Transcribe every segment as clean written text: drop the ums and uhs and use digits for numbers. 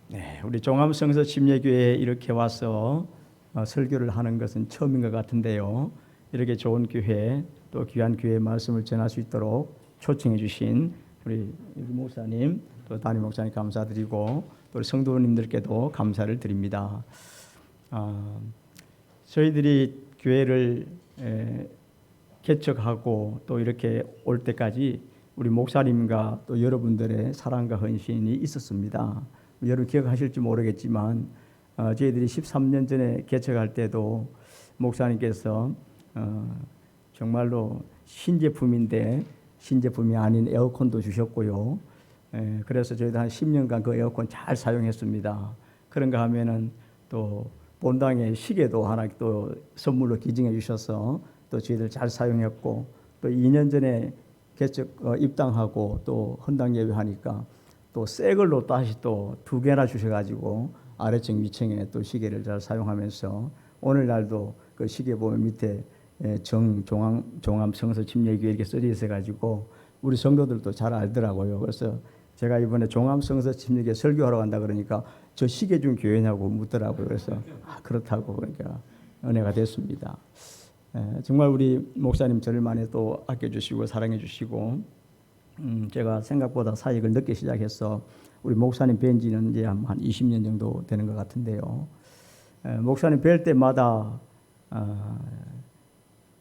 네, 우리 종암성서 침례교회에 이렇게 와서 설교를 하는 것은 처음인 것 같은데요. 이렇게 좋은 교회 또 귀한 교회의 말씀을 전할 수 있도록 초청해 주신 우리 목사님 또 담임 목사님 감사드리고 또 우리 성도님들께도 감사를 드립니다. 저희들이 교회를 개척하고 또 이렇게 올 때까지 우리 목사님과 또 여러분들의 사랑과 헌신이 있었습니다. 여러분 기억하실지 모르겠지만 저희들이 13년 전에 개척할 때도 목사님께서 정말로 신제품인데 신제품이 아닌 에어컨도 주셨고요. 그래서 저희도 한 10년간 그 에어컨 잘 사용했습니다. 그런가 하면은 또 본당의 시계도 하나 또 선물로 기증해 주셔서 또 저희들 잘 사용했고, 또 2년 전에 개척 입당하고 또 헌당 예배하니까 또 새 걸로 다시 또 2개나 주셔가지고 아래층 위층에 또 시계를 잘 사용하면서 오늘날도 그 시계 보면 밑에 종암 성서 침례교회 이렇게 써져 있어가지고 우리 성도들도 잘 알더라고요. 그래서 제가 이번에 종암 성서 침례교회 설교하러 간다 그러니까 저 시계 준 교회냐고 묻더라고요. 그래서 그렇다고 그러니까 은혜가 됐습니다. 정말 우리 목사님 저를 많이 또 아껴주시고 사랑해주시고 제가 생각보다 사역을 늦게 시작해서 우리 목사님 뵌 지는 이제 한 20년 정도 되는 것 같은데요. 목사님 뵐 때마다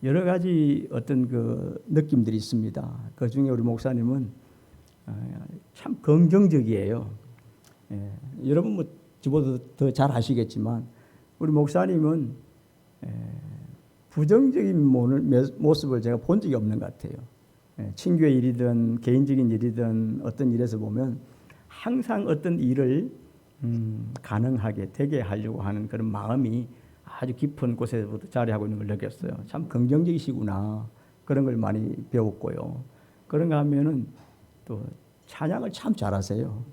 여러 가지 어떤 그 느낌들이 있습니다. 그 중에 우리 목사님은 참 긍정적이에요. 여러분 뭐 저보다 더 잘 아시겠지만 우리 목사님은 부정적인 모습을 제가 본 적이 없는 것 같아요. 친교의 일이든 개인적인 일이든 어떤 일에서 보면 항상 어떤 일을 가능하게 되게 하려고 하는 그런 마음이 아주 깊은 곳에서부터 자리하고 있는 걸 느꼈어요. 참 긍정적이시구나 그런 걸 많이 배웠고요. 그런가 하면은 또 찬양을 참 잘하세요.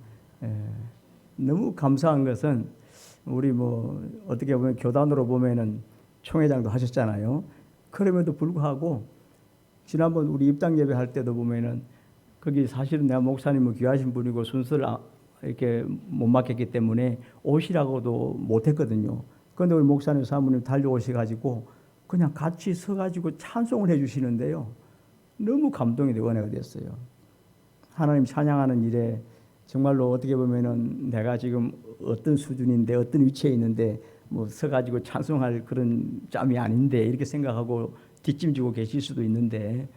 너무 감사한 것은 우리 뭐 어떻게 보면 교단으로 보면은 총회장도 하셨잖아요. 그럼에도 불구하고 지난번 우리 입당 예배 할 때도 보면은 거기 사실은 내가 목사님은 귀하신 분이고 순서를 이렇게 못 맡겼기 때문에 오시라고도 못했거든요. 그런데 우리 목사님 사모님 달려오셔가지고 그냥 같이 서가지고 찬송을 해주시는데요. 너무 감동이 되고 은혜가 됐어요. 하나님 찬양하는 일에 정말로 어떻게 보면은 내가 지금 어떤 수준인데 어떤 위치에 있는데 뭐 서가지고 찬송할 그런 짬이 아닌데 이렇게 생각하고 뒷짐지고 계실 수도 있는데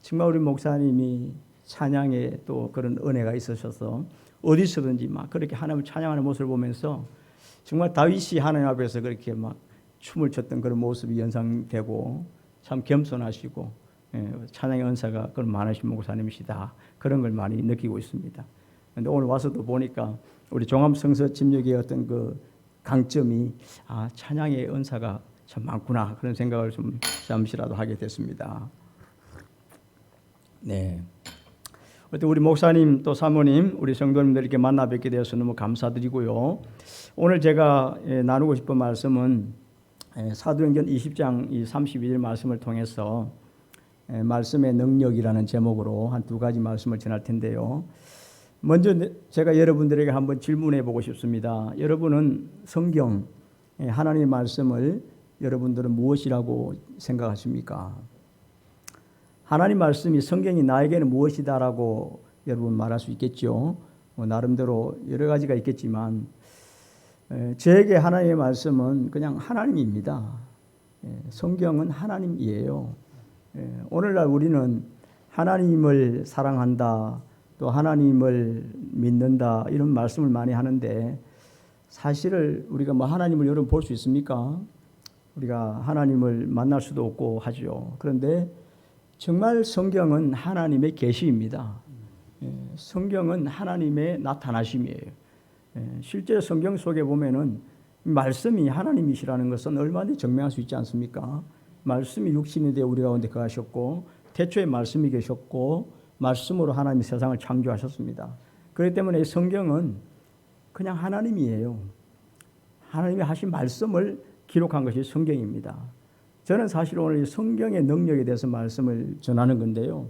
정말 우리 목사님이 찬양에 또 그런 은혜가 있으셔서 어디서든지 막 그렇게 하나님을 찬양하는 모습을 보면서 정말 다윗이 하나님 앞에서 그렇게 막 춤을 췄던 그런 모습이 연상되고 참 겸손하시고 찬양의 은사가 그런 많으신 목사님이시다 그런 걸 많이 느끼고 있습니다. 그런데 오늘 와서도 보니까 우리 종암성서 침례교의 어떤 그 강점이 찬양의 은사가 참 많구나 그런 생각을 좀 잠시라도 하게 됐습니다. 네. 우리 목사님 또 사모님 우리 성도님들 이렇게 만나 뵙게 되어서 너무 감사드리고요. 오늘 제가 나누고 싶은 말씀은 사도행전 20장 32절 말씀을 통해서 말씀의 능력이라는 제목으로 한 2가지 말씀을 전할 텐데요. 먼저 제가 여러분들에게 한번 질문해 보고 싶습니다. 여러분은 성경 하나님의 말씀을 여러분들은 무엇이라고 생각하십니까? 하나님 말씀이 성경이 나에게는 무엇이다라고 여러분 말할 수 있겠죠. 나름대로 여러 가지가 있겠지만 저에게 하나님의 말씀은 그냥 하나님입니다. 성경은 하나님이에요. 오늘날 우리는 하나님을 사랑한다 또 하나님을 믿는다 이런 말씀을 많이 하는데 사실을 우리가 뭐 하나님을 여러분 볼 수 있습니까? 우리가 하나님을 만날 수도 없고 하죠. 그런데 정말 성경은 하나님의 계시입니다. 성경은 하나님의 나타나심이에요. 실제 성경 속에 보면은 말씀이 하나님이시라는 것은 얼마든지 증명할 수 있지 않습니까? 말씀이 육신이 되어 우리 가운데 거하셨고 태초에 말씀이 계셨고 말씀으로 하나님이 세상을 창조하셨습니다. 그렇기 때문에 성경은 그냥 하나님이에요. 하나님이 하신 말씀을 기록한 것이 성경입니다. 저는 사실 오늘 성경의 능력에 대해서 말씀을 전하는 건데요.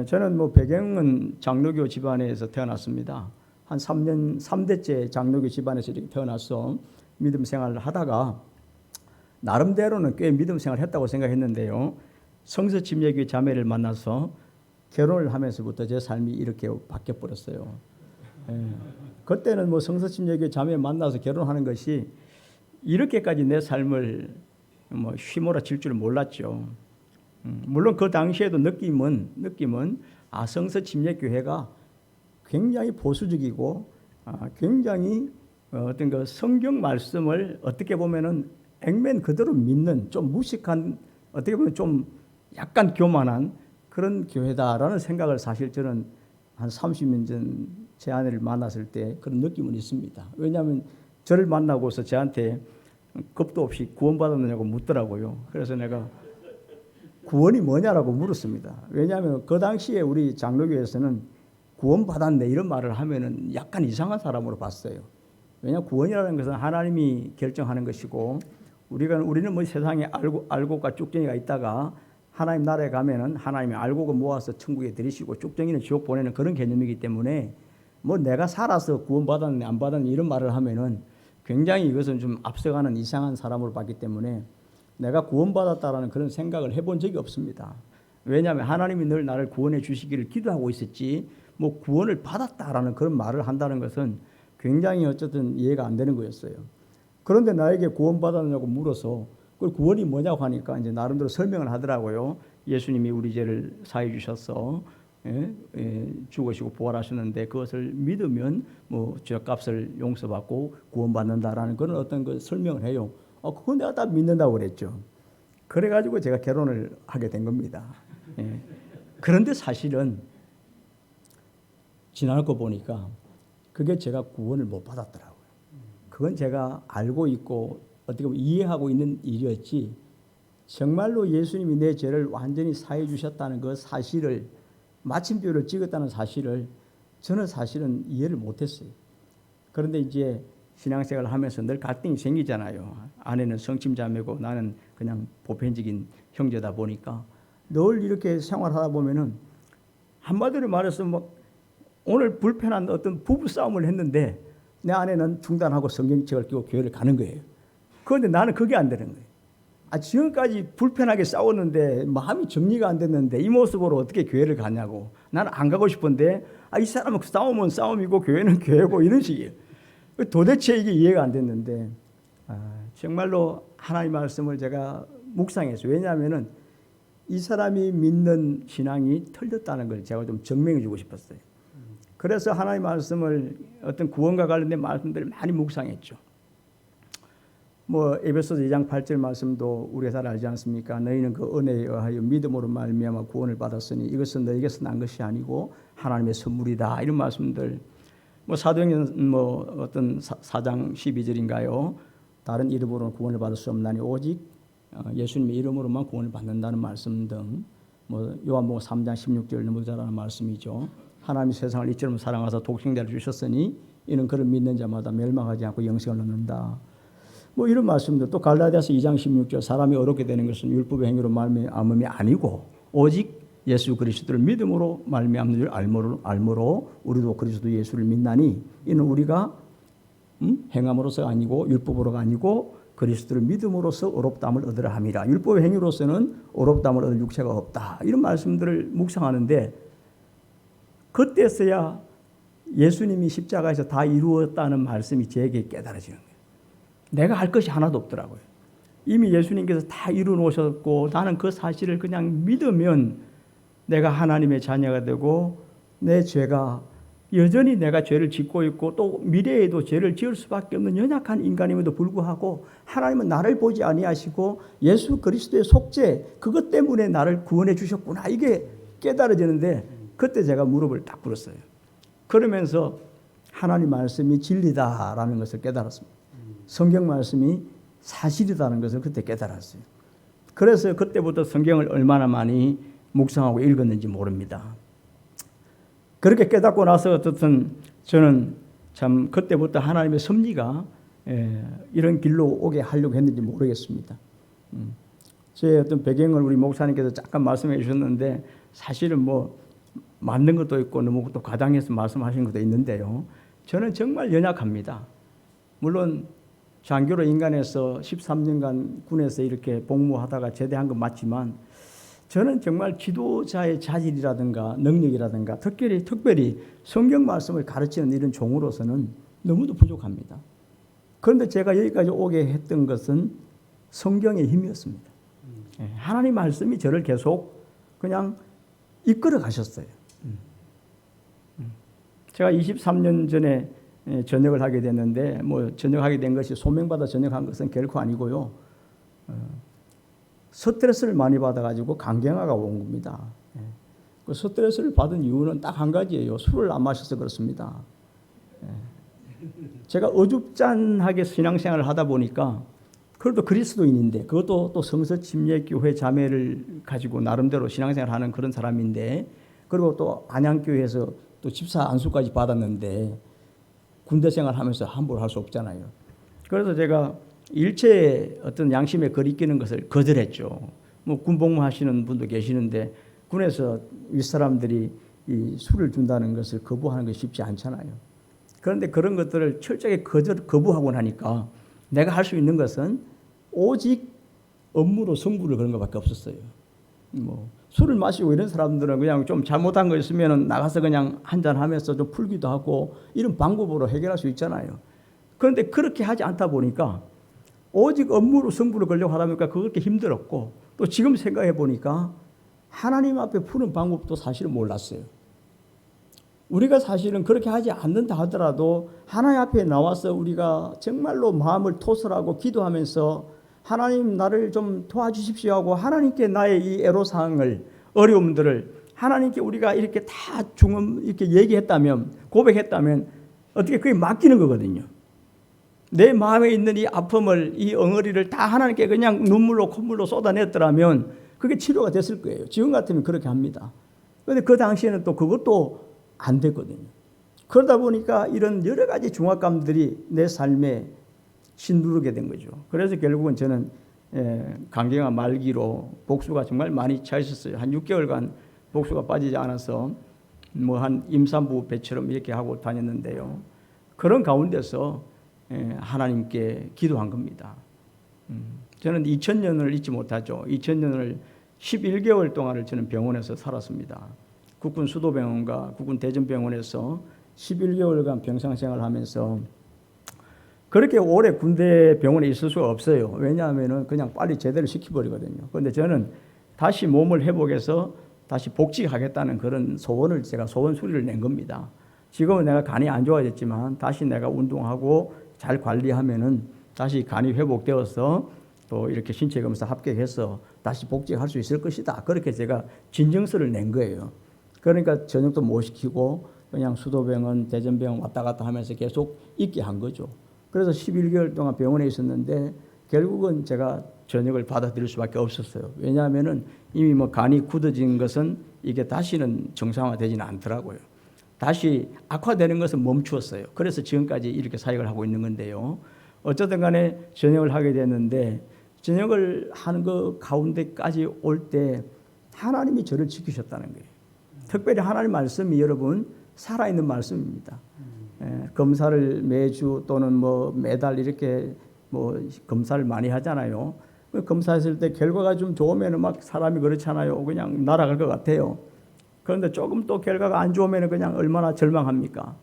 저는 뭐 배경은 장로교 집안에서 태어났습니다. 한 3년 3대째 장로교 집안에서 이렇게 태어나서 믿음 생활을 하다가 나름대로는 꽤 믿음 생활을 했다고 생각했는데요. 성서침례교회 자매를 만나서 결혼을 하면서부터 제 삶이 이렇게 바뀌어 버렸어요. 그때는 뭐 성서침례교회 자매 만나서 결혼하는 것이 이렇게까지 내 삶을 뭐 휘몰아칠 줄 몰랐죠. 물론 그 당시에도 느낌은 성서침례교회가 굉장히 보수적이고 굉장히 어떤 그 성경 말씀을 어떻게 보면은 액면 그대로 믿는 좀 무식한, 어떻게 보면 좀 약간 교만한 그런 교회다라는 생각을 사실 저는 한 30년 전 제 아내를 만났을 때 그런 느낌은 있습니다. 왜냐하면 저를 만나고서 저한테 겁도 없이 구원받았느냐고 묻더라고요. 그래서 내가 구원이 뭐냐라고 물었습니다. 왜냐하면 그 당시에 우리 장로교에서는 구원받았네 이런 말을 하면은 약간 이상한 사람으로 봤어요. 왜냐하면 구원이라는 것은 하나님이 결정하는 것이고 우리는 뭐 세상에 알곡과 쭉정이가 있다가 하나님 나라에 가면은 하나님이 알곡을 모아서 천국에 들이시고 쭉정이는 지옥 보내는 그런 개념이기 때문에 뭐 내가 살아서 구원받았네 안 받았네 이런 말을 하면은 굉장히 이것은 좀 앞서가는 이상한 사람으로 봤기 때문에 내가 구원받았다라는 그런 생각을 해본 적이 없습니다. 왜냐하면 하나님이 늘 나를 구원해 주시기를 기도하고 있었지 뭐 구원을 받았다라는 그런 말을 한다는 것은 굉장히 어쨌든 이해가 안 되는 거였어요. 그런데 나에게 구원받았냐고 물어서 그 구원이 뭐냐고 하니까 이제 나름대로 설명을 하더라고요. 예수님이 우리 죄를 사해 주셔서 죽으시고 부활하셨는데 그것을 믿으면 뭐 죄값을 용서받고 구원받는다라는 그런 어떤 그 설명을 해요. 그건 내가 다 믿는다고 그랬죠. 그래가지고 제가 결혼을 하게 된 겁니다. 그런데 사실은 지나고 보니까 그게 제가 구원을 못 받았더라고요. 그건 제가 알고 있고 어떻게 보면 이해하고 있는 일이었지 정말로 예수님이 내 죄를 완전히 사해 주셨다는 그 사실을 마침표를 찍었다는 사실을 저는 사실은 이해를 못했어요. 그런데 이제 신앙생활을 하면서 늘 갈등이 생기잖아요. 아내는 성침자매고 나는 그냥 보편적인 형제다 보니까 늘 이렇게 생활하다 보면은 한마디로 말해서 뭐 오늘 불편한 어떤 부부 싸움을 했는데 내 아내는 중단하고 성경책을 끼고 교회를 가는 거예요. 그런데 나는 그게 안 되는 거예요. 지금까지 불편하게 싸웠는데 마음이 정리가 안 됐는데 이 모습으로 어떻게 교회를 가냐고. 나는 안 가고 싶은데 이 사람은 싸움은 싸움이고 교회는 교회고 이런 식이에요. 도대체 이게 이해가 안 됐는데 정말로 하나님 말씀을 제가 묵상했어요. 왜냐하면은 이 사람이 믿는 신앙이 틀렸다는 걸 제가 좀 증명해 주고 싶었어요. 그래서 하나님 말씀을 어떤 구원과 관련된 말씀들을 많이 묵상했죠. 뭐 에베소서 2장 8절 말씀도 우리가 잘 알지 않습니까? 너희는 그 은혜에 의하여 믿음으로 말미암아 구원을 받았으니 이것은 너희에게서 난 것이 아니고 하나님의 선물이다. 이런 말씀들. 뭐 사도행전 뭐 어떤 4장 12절인가요? 다른 이름으로는 구원을 받을 수 없나니 오직 예수님의 이름으로만 구원을 받는다는 말씀 등 뭐 요한복음 3장 16절 너무 잘 아는 말씀이죠. 하나님이 세상을 이처럼 사랑하사 독생자를 주셨으니 이는 그를 믿는 자마다 멸망하지 않고 영생을 얻는다. 뭐 이런 말씀들 또 갈라디아서 2장 16절 사람이 어렵게 되는 것은 율법의 행위로 말미암음이 아니고 오직 예수 그리스도를 믿음으로 말미암는 줄 알므로 우리도 그리스도 예수를 믿나니 이는 우리가 행함으로서가 아니고 율법으로가 아니고 그리스도를 믿음으로써 의롭다함을 얻으라 함이라. 율법의 행위로서는 의롭다함을 얻을 육체가 없다. 이런 말씀들을 묵상하는데 그때서야 예수님이 십자가에서 다 이루었다는 말씀이 제게 깨달아지는 거예요. 내가 할 것이 하나도 없더라고요. 이미 예수님께서 다 이루어 놓으셨고 나는 그 사실을 그냥 믿으면 내가 하나님의 자녀가 되고 내 죄가 여전히 내가 죄를 짓고 있고 또 미래에도 죄를 지을 수밖에 없는 연약한 인간임에도 불구하고 하나님은 나를 보지 아니하시고 예수 그리스도의 속죄 그것 때문에 나를 구원해 주셨구나. 이게 깨달아지는데 그때 제가 무릎을 딱 꿇었어요. 그러면서 하나님 말씀이 진리다라는 것을 깨달았습니다. 성경 말씀이 사실이라는 것을 그때 깨달았어요. 그래서 그때부터 성경을 얼마나 많이 묵상하고 읽었는지 모릅니다. 그렇게 깨닫고 나서 어떻든 저는 참 그때부터 하나님의 섭리가 이런 길로 오게 하려고 했는지 모르겠습니다. 제 어떤 배경을 우리 목사님께서 잠깐 말씀해 주셨는데 사실은 뭐 맞는 것도 있고 너무 또 과장해서 말씀하시는 것도 있는데요. 저는 정말 연약합니다. 물론 장교로 인간에서 13년간 군에서 이렇게 복무하다가 제대한 건 맞지만 저는 정말 지도자의 자질이라든가 능력이라든가 특별히 성경 말씀을 가르치는 이런 종으로서는 너무도 부족합니다. 그런데 제가 여기까지 오게 했던 것은 성경의 힘이었습니다. 하나님 말씀이 저를 계속 그냥 이끌어 가셨어요. 제가 23년 전에 전역을 하게 됐는데 전역하게 된 것이 소명받아 전역한 것은 결코 아니고요. 스트레스를 많이 받아가지고 간경화가 온 겁니다. 그 스트레스를 받은 이유는 딱 한 가지예요. 술을 안 마셔서 그렇습니다. 제가 어줍잖하게 신앙생활을 하다 보니까 그래도 그리스도인인데 그것도 또 성서침례교회 자매를 가지고 나름대로 신앙생활을 하는 그런 사람인데 그리고 또 안양교회에서 또 집사 안수까지 받았는데 군대 생활하면서 함부로 할 수 없잖아요. 그래서 제가 일체의 어떤 양심에 거리끼는 것을 거절했죠. 군복무 하시는 분도 계시는데 군에서 윗사람들이 이 술을 준다는 것을 거부하는 것이 쉽지 않잖아요. 그런데 그런 것들을 철저하게 거부하고 나니까 내가 할 수 있는 것은 오직 업무로 성부를 그런 것밖에 없었어요. 술을 마시고 이런 사람들은 그냥 좀 잘못한 거 있으면 나가서 그냥 한잔하면서 좀 풀기도 하고 이런 방법으로 해결할 수 있잖아요. 그런데 그렇게 하지 않다 보니까 오직 업무로 성부를 걸려고 하다 보니까 그렇게 힘들었고 또 지금 생각해 보니까 하나님 앞에 푸는 방법도 사실은 몰랐어요. 우리가 사실은 그렇게 하지 않는다 하더라도 하나님 앞에 나와서 우리가 정말로 마음을 토설하고 기도하면서 하나님 나를 좀 도와주십시오 하고 하나님께 나의 이 애로사항을 어려움들을 하나님께 우리가 이렇게 다 이렇게 얘기했다면 고백했다면 어떻게 그게 맡기는 거거든요. 내 마음에 있는 이 아픔을 이 엉어리를 다 하나님께 그냥 눈물로 콧물로 쏟아냈더라면 그게 치료가 됐을 거예요. 지금 같으면 그렇게 합니다. 그런데 그 당시에는 또 그것도 안 됐거든요. 그러다 보니까 이런 여러 가지 중압감들이 내 삶에 짓누르게 된 거죠. 그래서 결국은 저는 간경화 말기로 복수가 정말 많이 차 있었어요. 한 6개월간 복수가 빠지지 않아서 한 임산부 배처럼 이렇게 하고 다녔는데요. 그런 가운데서 하나님께 기도한 겁니다. 저는 2000년을 잊지 못하죠. 2000년을 11개월 동안을 저는 병원에서 살았습니다. 국군 수도병원과 국군 대전병원에서 11개월간 병상생활을 하면서 그렇게 오래 군대 병원에 있을 수가 없어요. 왜냐하면 그냥 빨리 제대로 시켜버리거든요. 그런데 저는 다시 몸을 회복해서 다시 복직하겠다는 그런 소원을 제가 소원 수리를 낸 겁니다. 지금은 내가 간이 안 좋아졌지만 다시 내가 운동하고 잘 관리하면은 다시 간이 회복되어서 또 이렇게 신체 검사 합격해서 다시 복직할 수 있을 것이다. 그렇게 제가 진정서를 낸 거예요. 그러니까 저녁도 못 시키고 그냥 수도병원, 대전병원 왔다 갔다 하면서 계속 있게 한 거죠. 그래서 11개월 동안 병원에 있었는데 결국은 제가 전역을 받아들일 수밖에 없었어요. 왜냐하면은 이미 간이 굳어진 것은 이게 다시는 정상화되지는 않더라고요. 다시 악화되는 것은 멈추었어요. 그래서 지금까지 이렇게 사역을 하고 있는 건데요. 어쨌든 간에 전역을 하게 됐는데 전역을 하는 그 가운데까지 올 때 하나님이 저를 지키셨다는 거예요. 특별히 하나님 말씀이 여러분 살아있는 말씀입니다. 검사를 매주 또는 매달 이렇게 검사를 많이 하잖아요. 검사했을 때 결과가 좀 좋으면 막 사람이 그렇잖아요. 그냥 날아갈 것 같아요. 그런데 조금 또 결과가 안 좋으면 그냥 얼마나 절망합니까?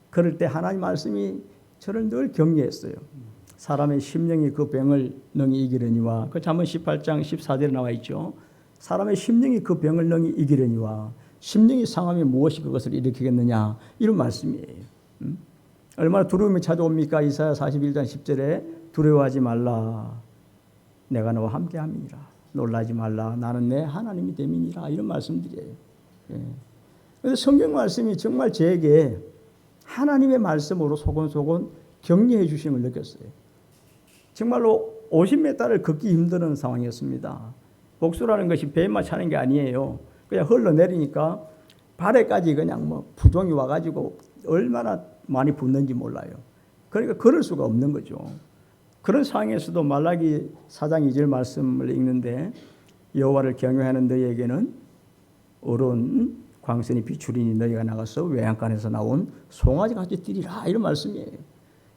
그럴 때 하나님 말씀이 저를 늘 격려했어요. 사람의 심령이 그 병을 능히 이기려니와 그 잠언 18장 14절에 나와 있죠. 사람의 심령이 그 병을 능히 이기려니와 심령이 상하면 무엇이 그것을 일으키겠느냐 이런 말씀이에요. 얼마나 두려움이 찾아옵니까? 이사야 41장 10절에 두려워하지 말라 내가 너와 함께함이니라 놀라지 말라 나는 내 하나님이 됨이니라 이런 말씀들이에요. 그래서 성경 말씀이 정말 제게 하나님의 말씀으로 소곤소곤 격려해 주시는 걸 느꼈어요. 정말로 50m를 걷기 힘든 상황이었습니다. 복수라는 것이 배만 차는 게 아니에요. 그냥 흘러내리니까 발에까지 그냥 부종이 와가지고 얼마나 많이 붓는지 몰라요. 그러니까 걸을 수가 없는 거죠. 그런 상황에서도 말라기 4장 2절 말씀을 읽는데 여호와를 경외하는 너희에게는 어른 광선이 비추리니 너희가 나가서 외양간에서 나온 송아지 같이 뛰리라, 이런 말씀이에요.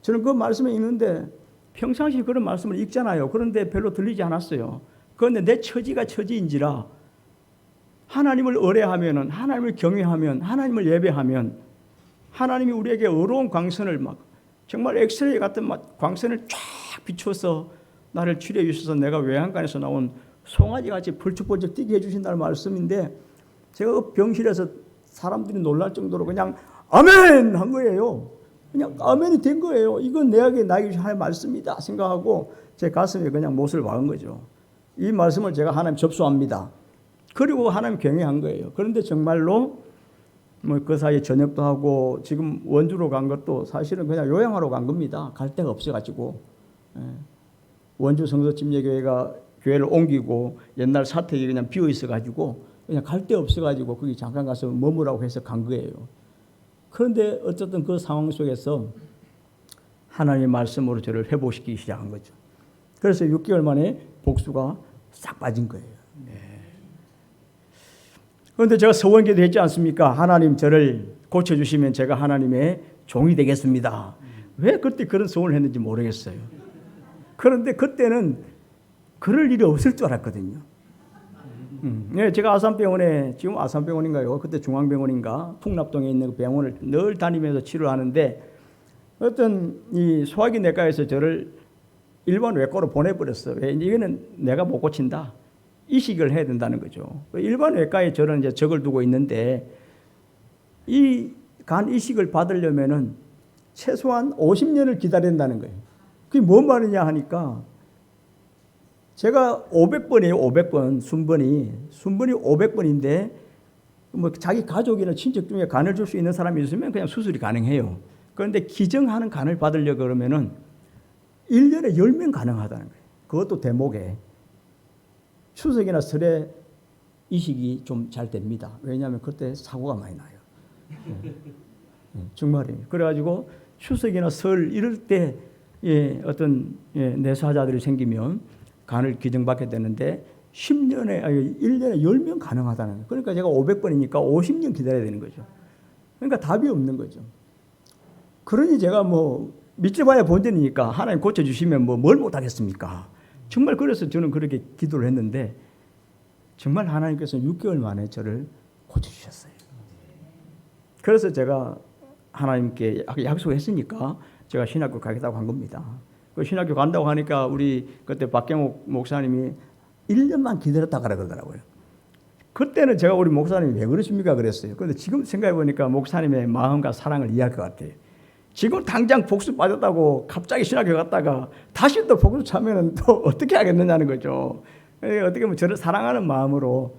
저는 그 말씀에 있는데 평상시 그런 말씀을 읽잖아요. 그런데 별로 들리지 않았어요. 그런데 내 처지가 처지인지라 하나님을 의뢰하면은, 하나님을 경외하면, 하나님을 예배하면 하나님이 우리에게 어려운 광선을 막 정말 엑스레이 같은 막 광선을 쫙 비춰서 나를 치료해 주셔서 내가 외양간에서 나온 송아지 같이 벌쩍벌쩍 뛰게 해주신다는 말씀인데, 제가 그 병실에서 사람들이 놀랄 정도로 그냥 아멘 한 거예요. 그냥 아멘이 된 거예요. 이건 나에게 주신 하나님의 말씀이다 생각하고 제 가슴에 그냥 못을 박은 거죠. 이 말씀을 제가 하나님 접수합니다. 그리고 하나님 경외한 거예요. 그런데 정말로 뭐 그 사이에 저녁도 하고 지금 원주로 간 것도 사실은 그냥 요양하러 간 겁니다. 갈 데가 없어가지고. 원주 성서침례교회가 교회를 옮기고 옛날 사택이 그냥 비어 있어가지고 그냥 갈 데 없어가지고 거기 잠깐 가서 머무라고 해서 간 거예요. 그런데 어쨌든 그 상황 속에서 하나님의 말씀으로 저를 회복시키기 시작한 거죠. 그래서 6개월 만에 복수가 싹 빠진 거예요. 그런데 제가 서원기도 했지 않습니까? 하나님 저를 고쳐주시면 제가 하나님의 종이 되겠습니다. 왜 그때 그런 소원을 했는지 모르겠어요. 그런데 그때는 그럴 일이 없을 줄 알았거든요. 네, 제가 아산병원에, 지금 아산병원인가요? 그때 중앙병원인가? 풍납동에 있는 그 병원을 늘 다니면서 치료하는데 어떤 이 소화기 내과에서 저를 일반 외과로 보내버렸어요. 왜? 이거는 내가 못 고친다. 이식을 해야 된다는 거죠. 일반 외과에 저는 이제 적을 두고 있는데 이 간 이식을 받으려면은 최소한 50년을 기다려야 된다는 거예요. 그게 뭔 말이냐 하니까 제가 500번이에요. 500번. 순번이 500번인데 뭐 자기 가족이나 친척 중에 간을 줄 수 있는 사람이 있으면 그냥 수술이 가능해요. 그런데 기증하는 간을 받으려고 그러면은 1년에 10명 가능하다는 거예요. 그것도 대목에. 추석이나 설에 이식이 좀 잘 됩니다. 왜냐하면 그때 사고가 많이 나요. 정말이에요. 그래가지고 추석이나 설 이럴 때 어떤 내사자들이 생기면 간을 기증받게 되는데 1년에 10명 가능하다는 거예요. 그러니까 제가 500번이니까 50년 기다려야 되는 거죠. 그러니까 답이 없는 거죠. 그러니 제가 뭐 믿져봐야 본전이니까 하나님 고쳐주시면 뭐 뭘 못하겠습니까? 정말 그래서 저는 그렇게 기도를 했는데 정말 하나님께서 6개월 만에 저를 고쳐주셨어요. 그래서 제가 하나님께 약속했으니까 제가 신학교 가겠다고 한 겁니다. 그 신학교 간다고 하니까 우리 그때 박경옥 목사님이 1년만 기다렸다 가라 그러더라고요. 그때는 제가 우리 목사님이 왜 그러십니까 그랬어요. 그런데 지금 생각해 보니까 목사님의 마음과 사랑을 이해할 것 같아요. 지금 당장 복수 빠졌다고 갑자기 신학교 갔다가 다시 또 복수 차면은 또 어떻게 하겠느냐는 거죠. 어떻게 보면 저를 사랑하는 마음으로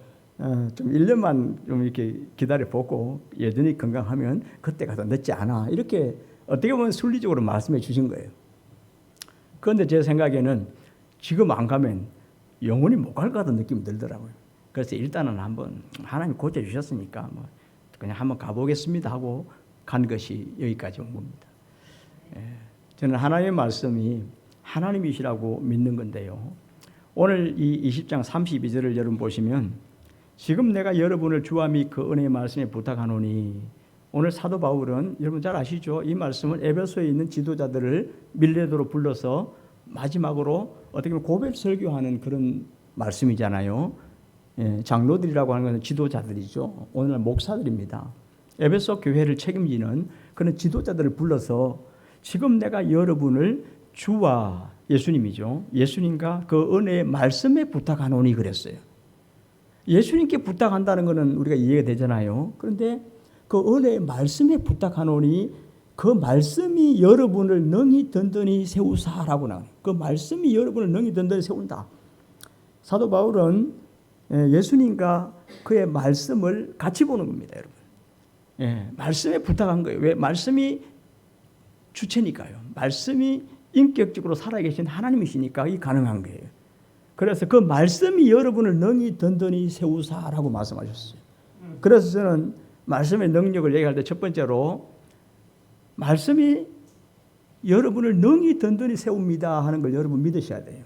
좀 1년만 좀 이렇게 기다려 보고 여전히 건강하면 그때 가서 늦지 않아. 이렇게 어떻게 보면 순리적으로 말씀해 주신 거예요. 그런데 제 생각에는 지금 안 가면 영원히 못 갈 것 같은 느낌이 들더라고요. 그래서 일단은 한번 하나님 고쳐주셨으니까 뭐 그냥 한번 가보겠습니다 하고 간 것이 여기까지 온 겁니다. 저는 하나님의 말씀이 하나님이시라고 믿는 건데요. 오늘 이 20장 32절을 여러분 보시면 지금 내가 여러분을 주와 및 그 은혜의 말씀에 부탁하노니, 오늘 사도 바울은 여러분 잘 아시죠? 이 말씀을 에베소에 있는 지도자들을 밀레도로 불러서 마지막으로 어떻게 보면 고백 설교하는 그런 말씀이잖아요. 장로들이라고 하는 것은 지도자들이죠. 오늘날 목사들입니다. 에베소 교회를 책임지는 그런 지도자들을 불러서 지금 내가 여러분을 주와, 예수님이죠. 예수님과 그 은혜의 말씀에 부탁하노니 그랬어요. 예수님께 부탁한다는 것은 우리가 이해가 되잖아요. 그런데 그 은혜의 말씀에 부탁하노니 그 말씀이 여러분을 능히 든든히 세우사라고 나와요. 그 말씀이 여러분을 능히 든든히 세운다. 사도 바울은 예수님과 그의 말씀을 같이 보는 겁니다, 여러분. 말씀에 부탁한 거예요. 왜? 말씀이 주체니까요. 말씀이 인격적으로 살아계신 하나님이시니까 이 가능한 거예요. 그래서 그 말씀이 여러분을 능히 든든히 세우사라고 말씀하셨어요. 그래서 저는 말씀의 능력을 얘기할 때 첫 번째로 말씀이 여러분을 능히 든든히 세웁니다 하는 걸 여러분 믿으셔야 돼요.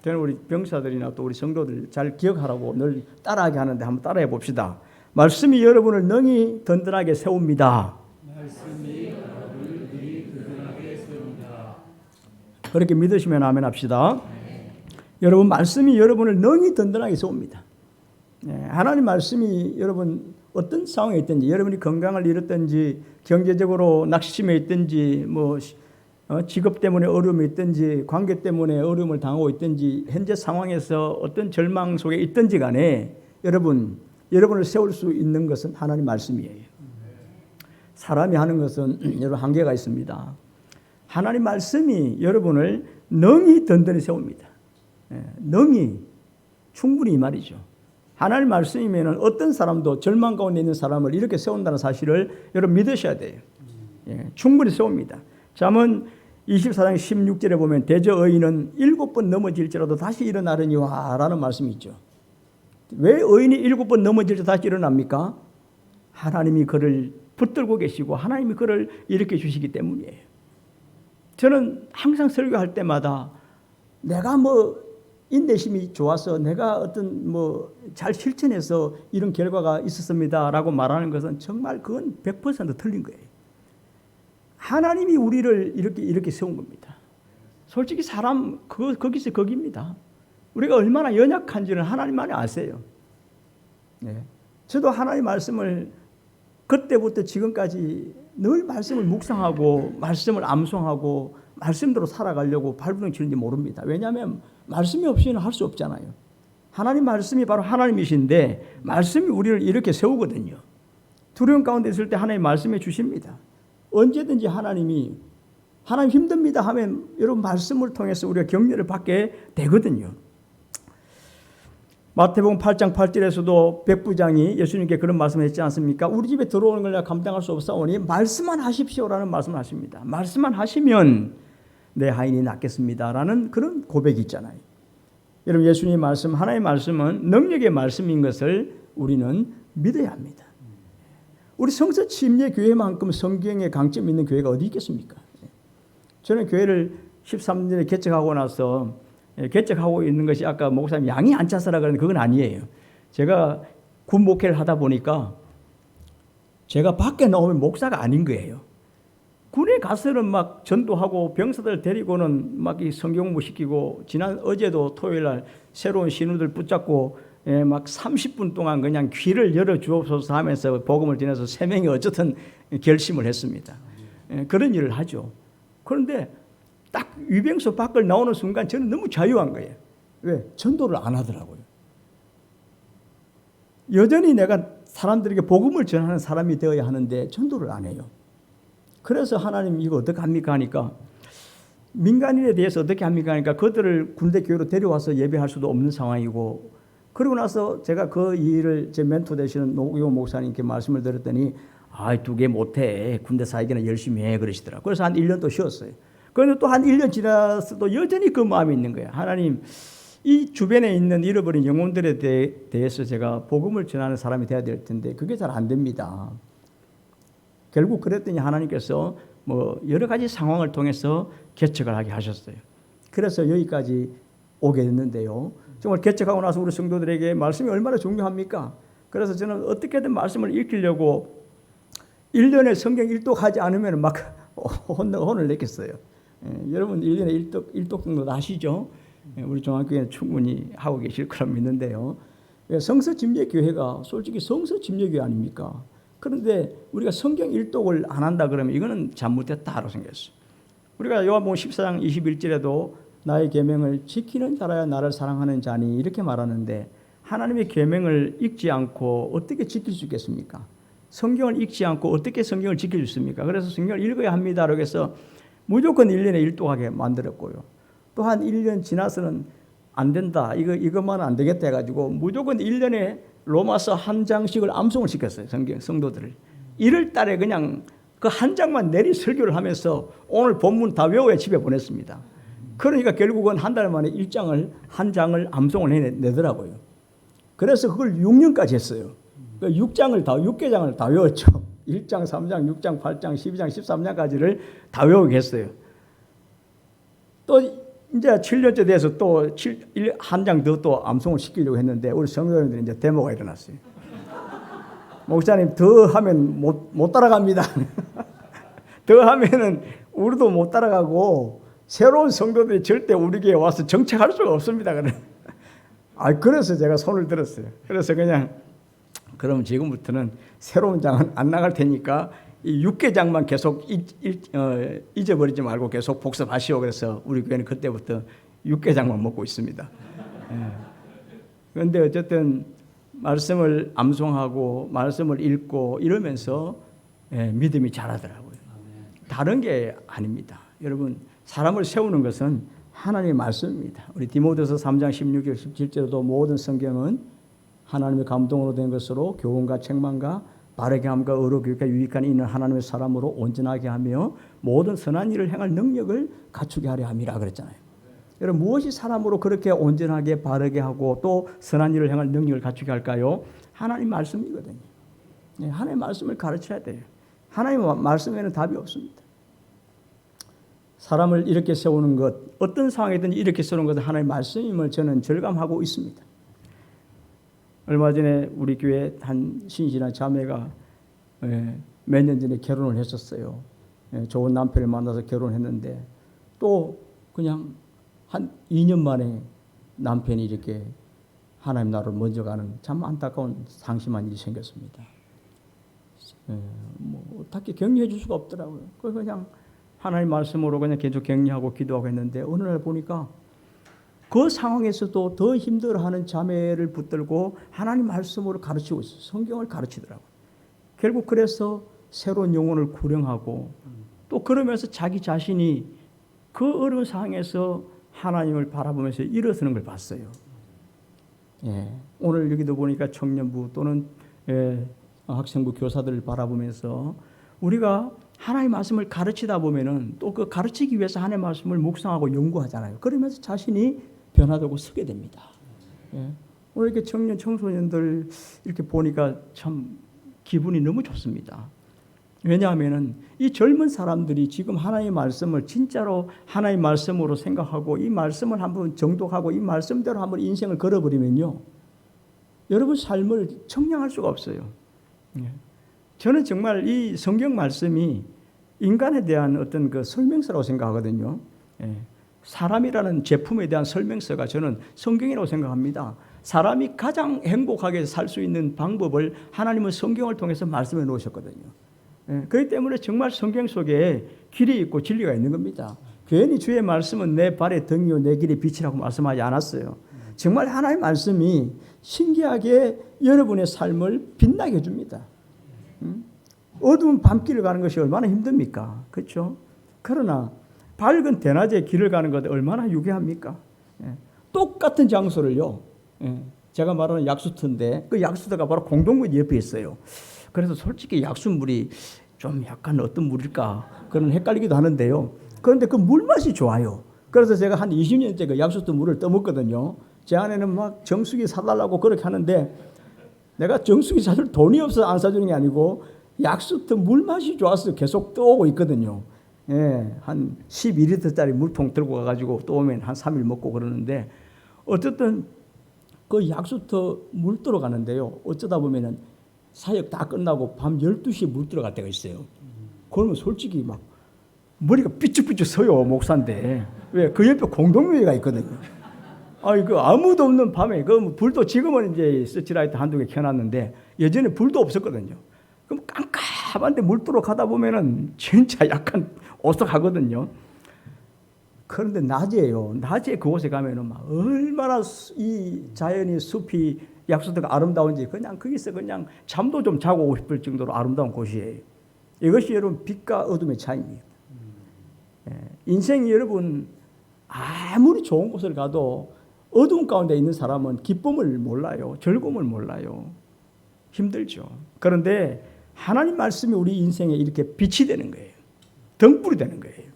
저는 우리 병사들이나 또 우리 성도들 잘 기억하라고 늘 따라하게 하는데 한번 따라해 봅시다. 말씀이 여러분을 능히 든든하게 세웁니다. 그렇게 믿으시면 아멘 합시다. 여러분, 말씀이 여러분을 능히 든든하게 세웁니다. 하나님 말씀이 여러분 어떤 상황에 있든지, 여러분이 건강을 잃었든지, 경제적으로 낙심해 있든지, 직업 때문에 어려움이 있든지, 관계 때문에 어려움을 당하고 있든지, 현재 상황에서 어떤 절망 속에 있든지 간에 여러분을 세울 수 있는 것은 하나님 말씀이에요. 사람이 하는 것은 여러분 한계가 있습니다. 하나님 말씀이 여러분을 능히 든든히 세웁니다. 능히, 충분히 이 말이죠. 하나님 말씀이면 어떤 사람도 절망 가운데 있는 사람을 이렇게 세운다는 사실을 여러분 믿으셔야 돼요. 충분히 세웁니다. 잠언 24장 16절에 보면 대저 의인은 7번 넘어질지라도 다시 일어나려니와 라는 말씀이 있죠. 왜 의인이 7번 넘어질지 다시 일어납니까? 하나님이 그를 붙들고 계시고 하나님이 그를 일으켜 주시기 때문이에요. 저는 항상 설교할 때마다 내가 인내심이 좋아서 내가 어떤 잘 실천해서 이런 결과가 있었습니다라고 말하는 것은 정말 그건 100% 틀린 거예요. 하나님이 우리를 이렇게 세운 겁니다. 솔직히 사람 거기서 거기입니다. 우리가 얼마나 연약한지는 하나님만이 아세요. 저도 하나님 말씀을 그때부터 지금까지 늘 말씀을 묵상하고 말씀을 암송하고 말씀대로 살아가려고 발버둥 치는지 모릅니다. 왜냐하면 말씀이 없이는 할 수 없잖아요. 하나님 말씀이 바로 하나님이신데 말씀이 우리를 이렇게 세우거든요. 두려움 가운데 있을 때 하나님 말씀해 주십니다. 언제든지 하나님 힘듭니다 하면 여러분 말씀을 통해서 우리가 격려를 받게 되거든요. 마태복음 8장 8절에서도 백부장이 예수님께 그런 말씀을 했지 않습니까? 우리 집에 들어오는 걸 내가 감당할 수 없사오니 말씀만 하십시오라는 말씀을 하십니다. 말씀만 하시면 내 하인이 낫겠습니다라는 그런 고백이 있잖아요. 여러분, 예수님의 말씀, 하나님의 말씀은 능력의 말씀인 것을 우리는 믿어야 합니다. 우리 성서 침례 교회만큼 성경에 강점 있는 교회가 어디 있겠습니까? 저는 교회를 13년에 개척하고 나서 개척하고 있는 것이 아까 목사님 양이 안 차서라 그러는데 그건 아니에요. 제가 군 목회를 하다 보니까 제가 밖에 나오면 목사가 아닌 거예요. 군에 가서는 막 전도하고 병사들 데리고는 막 이 성경 공부 시키고 어제도 토요일 날 새로운 신우들 붙잡고 막 30분 동안 그냥 귀를 열어 주옵소서 하면서 복음을 전해서 3명이 어쨌든 결심을 했습니다. 그런 일을 하죠. 그런데 딱 위병소 밖을 나오는 순간 저는 너무 자유한 거예요. 왜? 전도를 안 하더라고요. 여전히 내가 사람들에게 복음을 전하는 사람이 되어야 하는데 전도를 안 해요. 그래서 하나님 이거 어떻게 합니까 하니까 민간인에 대해서 어떻게 합니까 하니까 그들을 군대 교회로 데려와서 예배할 수도 없는 상황이고, 그러고 나서 제가 그 일을 제 멘토 되시는 노기호 목사님께 말씀을 드렸더니 2개 못해, 군대 사역이나 열심히 해 그러시더라고요. 그래서 한 1년 또 쉬었어요. 그런데 또 한 1년 지나서도 여전히 그 마음이 있는 거예요. 하나님, 이 주변에 있는 잃어버린 영혼들에 대해서 제가 복음을 전하는 사람이 돼야 될 텐데 그게 잘 안 됩니다. 결국 그랬더니 하나님께서 여러 가지 상황을 통해서 개척을 하게 하셨어요. 그래서 여기까지 오게 됐는데요. 정말 개척하고 나서 우리 성도들에게 말씀이 얼마나 중요합니까? 그래서 저는 어떻게든 말씀을 읽히려고 1년에 성경 1독하지 않으면 막 혼을 냈겠어요. 여러분 1년에 1독 정도 아시죠? 우리 종합교회는 충분히 하고 계실 거라 믿는데요. 성서 침례교회가 솔직히 성서 침례교회 아닙니까? 그런데 우리가 성경 1독을 안 한다 그러면 이거는 잘못됐다고 생각했어요. 우리가 요한복음 14장 21절에도 나의 계명을 지키는 자라야 나를 사랑하는 자니 이렇게 말하는데, 하나님의 계명을 읽지 않고 어떻게 지킬 수 있겠습니까? 성경을 읽지 않고 어떻게 성경을 지킬 수 있습니까? 그래서 성경을 읽어야 합니다라고 해서 무조건 1년에 1독하게 만들었고요. 또 한 1년 지나서는 안 된다, 이것만 안 되겠다 해가지고 무조건 1년에 로마서 한 장씩을 암송을 시켰어요. 성도들을 1월 달에 그냥 그 한 장만 내리 설교를 하면서 오늘 본문 다 외워야 집에 보냈습니다. 그러니까 결국은 한 달 만에 한 장을 암송을 해내더라고요. 그래서 그걸 6년까지 했어요. 6개장을 다 외웠죠. 1장, 3장, 6장, 8장, 12장, 13장까지를 다 외우게 했어요. 또 이제 7년째 돼서 또 한 장 더 또 암송을 시키려고 했는데 우리 성도님들이 이제 데모가 일어났어요. 목사님 더 하면 못 따라갑니다. 더 하면은 우리도 못 따라가고 새로운 성도들이 절대 우리 교회에 와서 정착할 수가 없습니다. 그래서 제가 손을 들었어요. 그래서 그냥 그럼 지금부터는 새로운 장은 안 나갈 테니까 이 6개장만 계속 잊어버리지 말고 계속 복습하시오. 그래서 우리 교회는 그때부터 6개장만 먹고 있습니다. 그런데 어쨌든 말씀을 암송하고 말씀을 읽고 이러면서 믿음이 자라더라고요. 다른 게 아닙니다. 여러분, 사람을 세우는 것은 하나님의 말씀입니다. 우리 디모데서 3장 16절 17절에도 모든 성경은 하나님의 감동으로 된 것으로 교훈과 책망과 바르게 함과 의로 교육과 유익한 있는 하나님의 사람으로 온전하게 하며 모든 선한 일을 행할 능력을 갖추게 하려 함이라 그랬잖아요. 여러분, 무엇이 사람으로 그렇게 온전하게 바르게 하고 또 선한 일을 행할 능력을 갖추게 할까요? 하나님 말씀이거든요. 하나님 말씀을 가르쳐야 돼요. 하나님 말씀에는 답이 없습니다. 사람을 이렇게 세우는 것, 어떤 상황이든지 이렇게 세우는 것은 하나님 말씀임을 저는 절감하고 있습니다. 얼마 전에 우리 교회 한 신실한 자매가 몇 년 전에 결혼을 했었어요. 좋은 남편을 만나서 결혼했는데 또 그냥 한 2년 만에 남편이 이렇게 하나님 나라로 먼저 가는 참 안타까운 상심한 일이 생겼습니다. 어떻게 격려해 줄 수가 없더라고요. 그래서 그냥 하나님 말씀으로 그냥 계속 격려하고 기도하고 했는데 어느 날 보니까 그 상황에서도 더 힘들어하는 자매를 붙들고 하나님 말씀으로 가르치고 있어요. 성경을 가르치더라고요. 결국 그래서 새로운 영혼을 구령하고 또 그러면서 자기 자신이 그 어려운 상황에서 하나님을 바라보면서 일어서는 걸 봤어요. 오늘 여기도 보니까 청년부 또는 학생부 교사들을 바라보면서 우리가 하나님의 말씀을 가르치다 보면은 또 그 가르치기 위해서 하나님의 말씀을 묵상하고 연구하잖아요. 그러면서 자신이 변화되고 서게 됩니다. 오늘 이렇게 청년 청소년들 이렇게 보니까 참 기분이 너무 좋습니다. 왜냐하면은 이 젊은 사람들이 지금 하나님의 말씀을 진짜로 하나님의 말씀으로 생각하고 이 말씀을 한번 정독하고 이 말씀대로 한번 인생을 걸어버리면요, 여러분 삶을 청량할 수가 없어요. 저는 정말 이 성경 말씀이 인간에 대한 어떤 그 설명서라고 생각하거든요. 사람이라는 제품에 대한 설명서가 저는 성경이라고 생각합니다. 사람이 가장 행복하게 살 수 있는 방법을 하나님은 성경을 통해서 말씀해 놓으셨거든요. 그렇기 때문에 정말 성경 속에 길이 있고 진리가 있는 겁니다. 괜히 주의 말씀은 내 발의 등이요 내 길의 빛이라고 말씀하지 않았어요. 정말 하나님의 말씀이 신기하게 여러분의 삶을 빛나게 해줍니다. 어두운 밤길을 가는 것이 얼마나 힘듭니까? 그렇죠? 그러나 밝은 대낮에 길을 가는 것 얼마나 유쾌합니까? 똑같은 장소를요. 제가 말하는 약수터인데 그 약수터가 바로 공동구역 옆에 있어요. 그래서 솔직히 약수물이 좀 약간 어떤 물일까 그런 헷갈리기도 하는데요. 그런데 그 물맛이 좋아요. 그래서 제가 한 20년째 그 약수터 물을 떠먹거든요. 제 아내는 막 정수기 사달라고 그렇게 하는데 내가 정수기 사줄 돈이 없어서 안 사주는 게 아니고 약수터 물맛이 좋아서 계속 떠오고 있거든요. 한 12리터짜리 물통 들고 가가지고 또 오면 한 3일 먹고 그러는데 어쨌든 그 약수터 물 들어가는데요. 어쩌다 보면은 사역 다 끝나고 밤 12시에 물 들어갈 때가 있어요. 그러면 솔직히 막 머리가 삐쭉삐쭉 서요, 목사인데. 왜? 그 옆에 공동묘회가 있거든요. 그 아무도 없는 밤에, 그 불도 지금은 이제 서치라이트 한두 개 켜놨는데 예전에 불도 없었거든요. 그럼 깜깜한데 물 들어가다 보면은 진짜 약간 오싹하거든요. 그런데 낮에요. 낮에 그곳에 가면은 막 얼마나 이 자연이 숲이 약수터가 아름다운지 그냥 거기서 그냥 잠도 좀 자고 오고 싶을 정도로 아름다운 곳이에요. 이것이 여러분 빛과 어둠의 차이입니다. 인생이 여러분 아무리 좋은 곳을 가도 어두운 가운데 있는 사람은 기쁨을 몰라요. 즐거움을 몰라요. 힘들죠. 그런데 하나님 말씀이 우리 인생에 이렇게 빛이 되는 거예요. 등불이 되는 거예요.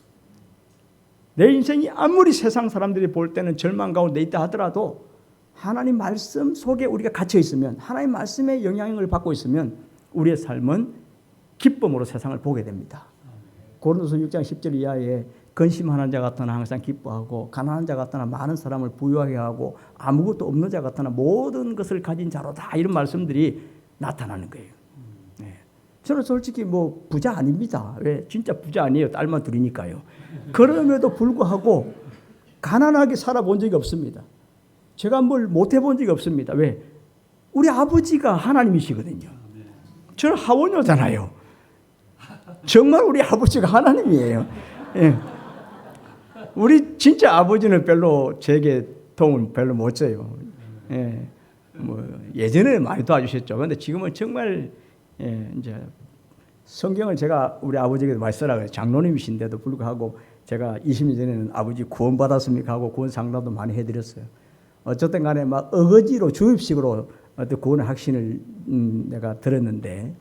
내 인생이 아무리 세상 사람들이 볼 때는 절망 가운데 있다 하더라도 하나님 말씀 속에 우리가 갇혀 있으면, 하나님 말씀의 영향을 받고 있으면 우리의 삶은 기쁨으로 세상을 보게 됩니다. 고린도서 6장 10절 이하에 근심하는 자 같으나 항상 기뻐하고 가난한 자 같으나 많은 사람을 부유하게 하고 아무것도 없는 자 같으나 모든 것을 가진 자로다, 이런 말씀들이 나타나는 거예요. 저는 솔직히 뭐 부자 아닙니다. 왜? 진짜 부자 아니에요. 딸만 둘이니까요. 그럼에도 불구하고 가난하게 살아본 적이 없습니다. 제가 뭘 못해본 적이 없습니다. 왜? 우리 아버지가 하나님이시거든요. 저는 하원녀잖아요. 정말 우리 아버지가 하나님이에요. 예. 우리 진짜 아버지는 별로 제게 도움을 별로 못 줘요. 예. 뭐 예전에는 많이 도와주셨죠. 그런데 지금은 정말 이제 성경을 제가 우리 아버지에게 많이 쓰라 그래요. 장로님이신데도 불구하고 제가 20년 전에는 아버지 구원 받았습니까 하고 구원 상담도 많이 해드렸어요. 어쨌든 간에 막 어거지로 주입식으로 어떤 구원의 확신을 내가 들었는데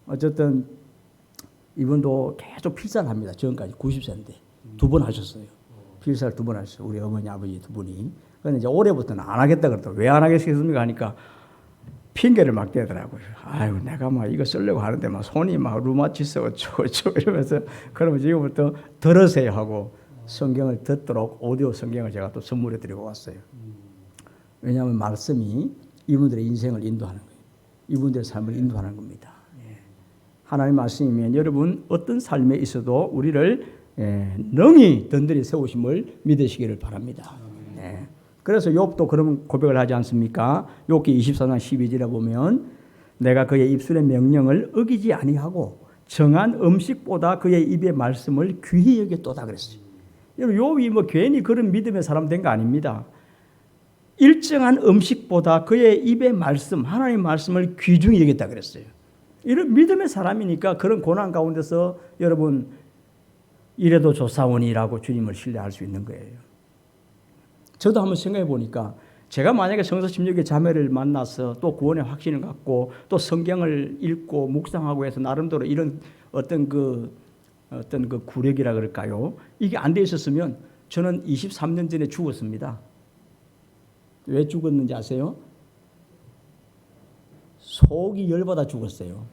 어쨌든 이분도 계속 필사를 합니다. 지금까지 90세인데 2번 하셨어요. 필사를 2번 하셨어요. 우리 어머니 아버지 2분이. 그런데 이제 올해부터는 안 하겠다 그러더라고요. 왜 안 하겠습니까 하니까 핑계를 막 대더라고요. 아유, 내가 막 이거 쓰려고 하는데 막 손이 막 루마티스 어쩌고 이러면서 그러면 지금부터 들으세요 하고 성경을 듣도록 오디오 성경을 제가 또 선물해 드리고 왔어요. 왜냐하면 말씀이 이분들의 인생을 인도하는 거예요. 이분들의 삶을 인도하는 겁니다. 하나님의 말씀이면 여러분 어떤 삶에 있어도 우리를 능히 든든히 세우심을 믿으시기를 바랍니다. 그래서 욥도 그런 고백을 하지 않습니까? 욥기 24장 12절에 보면 내가 그의 입술의 명령을 어기지 아니하고 정한 음식보다 그의 입의 말씀을 귀히 여겼도다 그랬어요. 여러분 욥이 뭐 괜히 그런 믿음의 사람 된 거 아닙니다. 일정한 음식보다 그의 입의 말씀, 하나님의 말씀을 귀중히 여겼다 그랬어요. 이런 믿음의 사람이니까 그런 고난 가운데서 여러분 이래도 좋사오니라고 주님을 신뢰할 수 있는 거예요. 저도 한번 생각해 보니까 제가 만약에 성서 16의 자매를 만나서 또 구원의 확신을 갖고 또 성경을 읽고 묵상하고 해서 나름대로 이런 어떤 그 구력이라 그럴까요? 이게 안 돼 있었으면 저는 23년 전에 죽었습니다. 왜 죽었는지 아세요? 속이 열받아 죽었어요.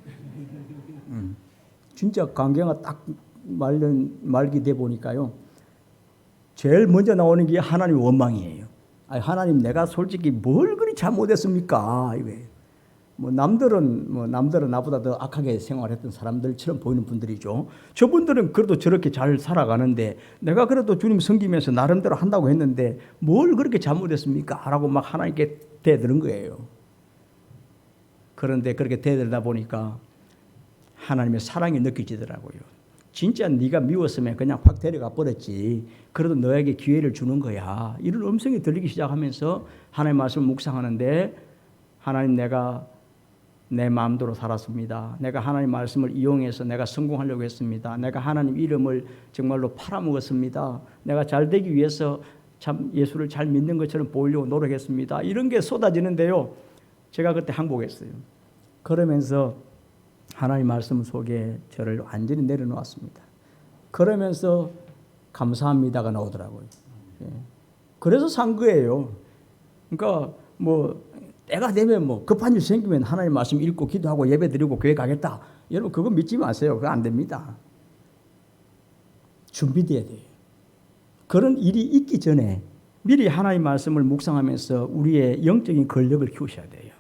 진짜 관계가 딱 말기 돼 보니까요. 제일 먼저 나오는 게 하나님 원망이에요. 아니, 하나님 내가 솔직히 뭘 그리 잘못했습니까? 이거예요. 남들은 나보다 더 악하게 생활했던 사람들처럼 보이는 분들이죠. 저분들은 그래도 저렇게 잘 살아가는데 내가 그래도 주님 섬기면서 나름대로 한다고 했는데 뭘 그렇게 잘못했습니까? 라고 막 하나님께 대드는 거예요. 그런데 그렇게 대들다 보니까 하나님의 사랑이 느껴지더라고요. 진짜 네가 미웠으면 그냥 확 데려가 버렸지. 그래도 너에게 기회를 주는 거야. 이런 음성이 들리기 시작하면서 하나님의 말씀을 묵상하는데 하나님 내가 내 마음대로 살았습니다. 내가 하나님 말씀을 이용해서 내가 성공하려고 했습니다. 내가 하나님 이름을 정말로 팔아먹었습니다. 내가 잘 되기 위해서 참 예수를 잘 믿는 것처럼 보이려고 노력했습니다. 이런 게 쏟아지는데요. 제가 그때 항복했어요. 그러면서 하나님 말씀 속에 저를 완전히 내려놓았습니다. 그러면서 감사합니다가 나오더라고요. 그래서 산 거예요. 그러니까 때가 되면 급한 일 생기면 하나님 말씀 읽고 기도하고 예배 드리고 교회 가겠다. 여러분 그거 믿지 마세요. 그거 안 됩니다. 준비돼야 돼요. 그런 일이 있기 전에 미리 하나님 말씀을 묵상하면서 우리의 영적인 권력을 키우셔야 돼요.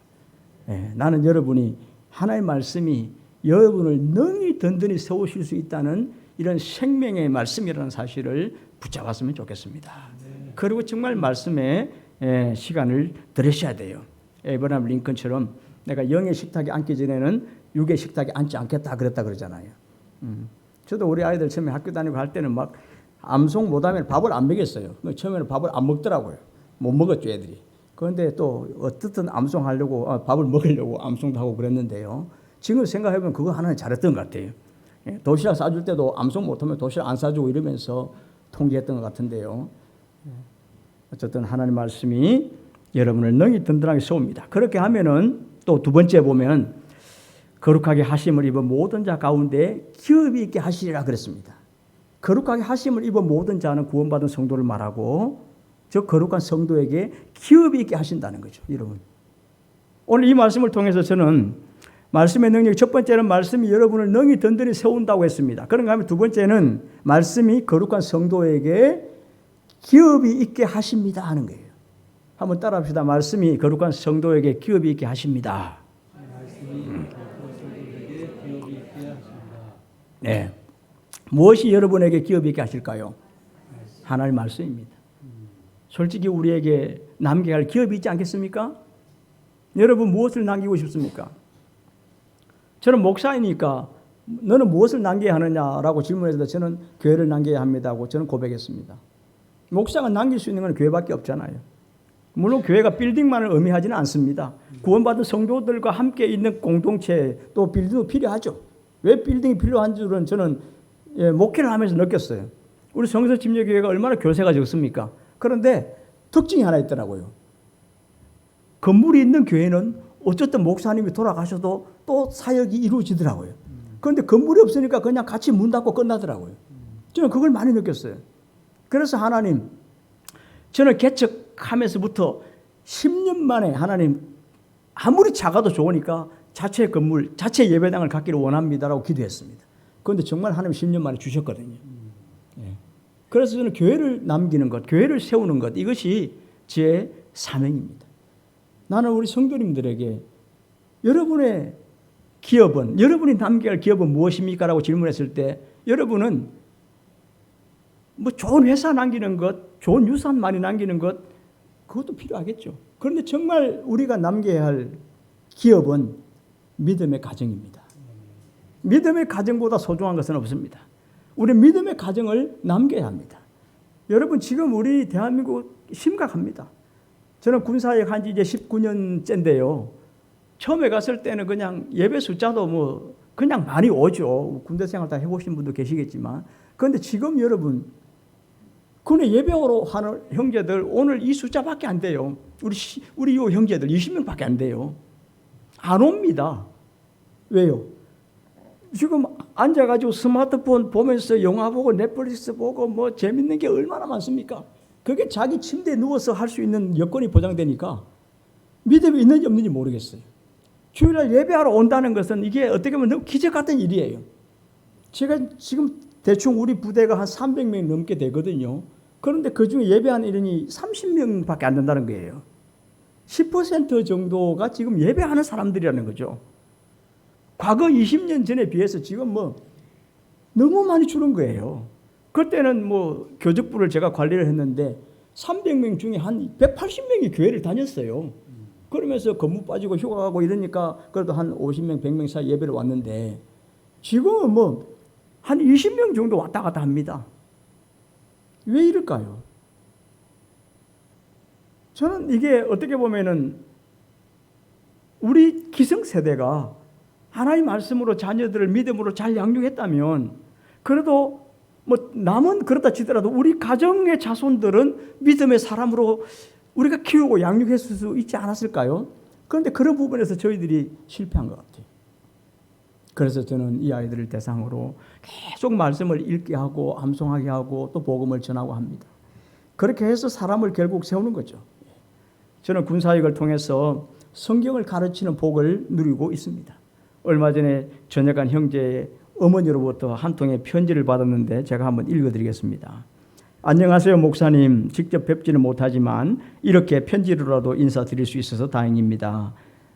나는 여러분이 하나님 말씀이 여러분을 능히 든든히 세우실 수 있다는 이런 생명의 말씀이라는 사실을 붙잡았으면 좋겠습니다. 그리고 정말 말씀에 시간을 들으셔야 돼요. 에이브라함 링컨처럼 내가 영의 식탁에 앉기 전에는 육의 식탁에 앉지 않겠다 그랬다 그러잖아요. 저도 우리 아이들 처음에 학교 다니고 할 때는 막 암송 못하면 밥을 안 먹였어요. 처음에는 밥을 안 먹더라고요. 못 먹었죠 애들이. 그런데 또 어떻든 암송하려고 밥을 먹으려고 암송도 하고 그랬는데요. 지금 생각해보면 그거 하나는 잘했던 것 같아요. 도시락 싸줄 때도 암송 못하면 도시락 안 싸주고 이러면서 통제했던 것 같은데요. 어쨌든 하나님 말씀이 여러분을 능히 든든하게 세웁니다. 그렇게 하면은 또 두 번째 보면 거룩하게 하심을 입은 모든 자 가운데 기업이 있게 하시리라 그랬습니다. 거룩하게 하심을 입은 모든 자는 구원받은 성도를 말하고 저 거룩한 성도에게 기업이 있게 하신다는 거죠. 여러분 오늘 이 말씀을 통해서 저는 말씀의 능력, 첫 번째는 말씀이 여러분을 능히 든든히 세운다고 했습니다. 그런가 하면 두 번째는 말씀이 거룩한 성도에게 기업이 있게 하십니다 하는 거예요. 한번 따라합시다. 말씀이 거룩한 성도에게 기업이 있게 하십니다. 네. 무엇이 여러분에게 기업 있게 하실까요? 하나님 말씀입니다. 솔직히 우리에게 남겨야 할 기업이 있지 않겠습니까? 여러분 무엇을 남기고 싶습니까? 저는 목사이니까 너는 무엇을 남겨야 하느냐라고 질문했을 때 저는 교회를 남겨야 합니다고 저는 고백했습니다. 목사가 남길 수 있는 건 교회밖에 없잖아요. 물론 교회가 빌딩만을 의미하지는 않습니다. 구원받은 성도들과 함께 있는 공동체 또 빌딩도 필요하죠. 왜 빌딩이 필요한 줄은 저는 목회를 하면서 느꼈어요. 우리 성서침례교회가 얼마나 교세가 적습니까? 그런데 특징이 하나 있더라고요. 건물이 있는 교회는 어쨌든 목사님이 돌아가셔도 또 사역이 이루어지더라고요. 그런데 건물이 없으니까 그냥 같이 문 닫고 끝나더라고요. 저는 그걸 많이 느꼈어요. 그래서 하나님, 저는 개척하면서부터 10년 만에 하나님 아무리 작아도 좋으니까 자체 건물, 자체 예배당을 갖기를 원합니다라고 기도했습니다. 그런데 정말 하나님 10년 만에 주셨거든요. 그래서 저는 교회를 남기는 것, 교회를 세우는 것, 이것이 제 사명입니다. 나는 우리 성도님들에게 여러분의 기업은, 여러분이 남겨야 할 기업은 무엇입니까? 라고 질문했을 때 여러분은 뭐 좋은 회사 남기는 것, 좋은 유산 많이 남기는 것, 그것도 필요하겠죠. 그런데 정말 우리가 남겨야 할 기업은 믿음의 가정입니다. 믿음의 가정보다 소중한 것은 없습니다. 우리 믿음의 가정을 남겨야 합니다. 여러분 지금 우리 대한민국 심각합니다. 저는 군사역 한 지 이제 19년째인데요. 처음에 갔을 때는 그냥 예배 숫자도 뭐 그냥 많이 오죠. 군대 생활 다 해보신 분도 계시겠지만. 그런데 지금 여러분 군에 예배하러 하는 형제들 오늘 이 숫자밖에 안 돼요. 우리 요 형제들 20명밖에 안 돼요. 안 옵니다. 왜요? 지금 앉아가지고 스마트폰 보면서 영화 보고 넷플릭스 보고 뭐 재밌는 게 얼마나 많습니까? 그게 자기 침대에 누워서 할 수 있는 여건이 보장되니까 믿음이 있는지 없는지 모르겠어요. 주일날 예배하러 온다는 것은 이게 어떻게 보면 너무 기적 같은 일이에요. 제가 지금 대충 우리 부대가 한 300명 넘게 되거든요. 그런데 그중에 예배하는 인원이 30명밖에 안 된다는 거예요. 10% 정도가 지금 예배하는 사람들이라는 거죠. 과거 20년 전에 비해서 지금 뭐 너무 많이 줄은 거예요. 그때는 뭐 교적부를 제가 관리를 했는데 300명 중에 한 180명이 교회를 다녔어요. 그러면서 근무 빠지고 휴가 가고 이러니까 그래도 한 50명, 100명 사이 예배를 왔는데 지금은 뭐 한 20명 정도 왔다 갔다 합니다. 왜 이럴까요? 저는 이게 어떻게 보면은 우리 기성세대가 하나님 말씀으로 자녀들을 믿음으로 잘 양육했다면 그래도 뭐 남은 그렇다 치더라도 우리 가정의 자손들은 믿음의 사람으로 우리가 키우고 양육했을 수 있지 않았을까요? 그런데 그런 부분에서 저희들이 실패한 것 같아요. 그래서 저는 이 아이들을 대상으로 계속 말씀을 읽게 하고 암송하게 하고 또 복음을 전하고 합니다. 그렇게 해서 사람을 결국 세우는 거죠. 저는 군사역을 통해서 성경을 가르치는 복을 누리고 있습니다. 얼마 전에 전역한 형제의 어머니로부터 한 통의 편지를 받았는데 제가 한번 읽어드리겠습니다. 안녕하세요 목사님. 직접 뵙지는 못하지만 이렇게 편지로라도 인사드릴 수 있어서 다행입니다.